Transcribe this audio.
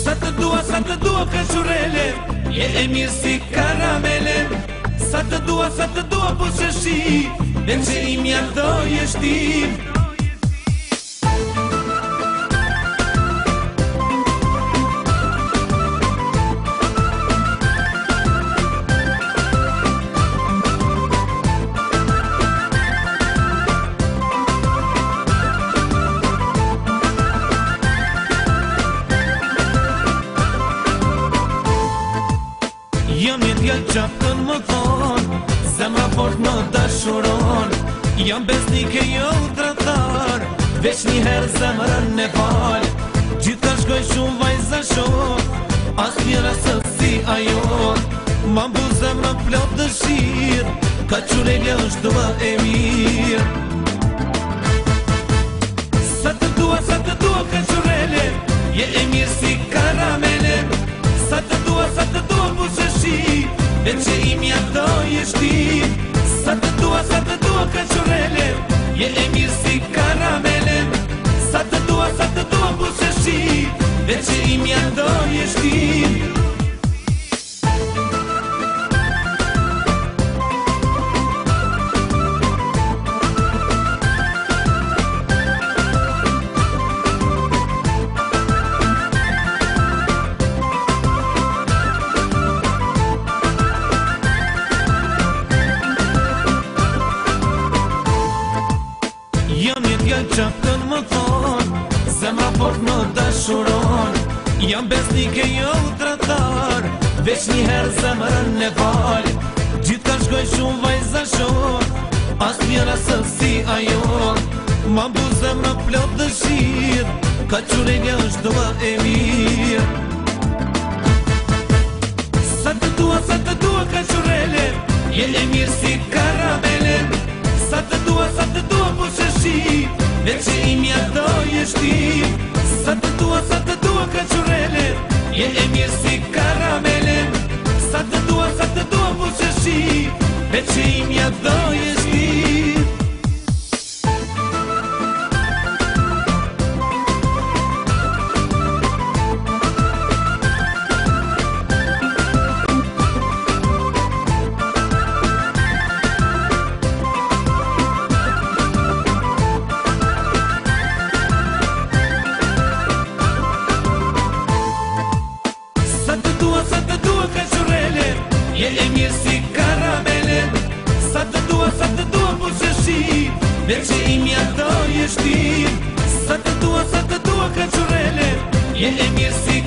Sa të dua kaqurele, je e mirë si karamele. Sa të dua po shëshi, dhe që i mjaftoje shtim. Jam një djallë qapën më thonë, zemra fort më dashuron. Jam besnike jo udhëtar, veç njëherë zemrën e fal. Gjitha shkoj shumë vajza shoh, as njëra si ajo. Ma mbu zemra plot dëshirë, kaqurelja është më e mirë. Sa të dua kaqurele, je e mirë si karamele. Sa të dua po shëshi, dhe që i mjaftoje shtim. Sa të dua kaqurele, je e mirë si karamele. Sa të dua po shëshi, dhe që i mjaftoje shtim. Jam një djallë qapën më thonë, zemra fort më dashuron. Jam besnike jo udhëtar, veç njëherë zemrën e fal. Gjithka shkoj shumë vajza shoh, as njëra si ajo. Ma mbu zemra plot dëshirë, kaqurelja është më e mirë. Sa të dua kaqurele, je e mirë si karamele. Sa të dua po shëshi, dhe që i mjaftoje shtim. Sa të dua kaqurele, je e mirë si karamele. Sa të dua po shëshi, dhe që i mjaftoje shtim. Sa të dua kaqurele, je e mirë si karamele. Sa të dua po shëshi, dhe që i mjaftoje shtim. Sa të dua kaqurele, je e mirë si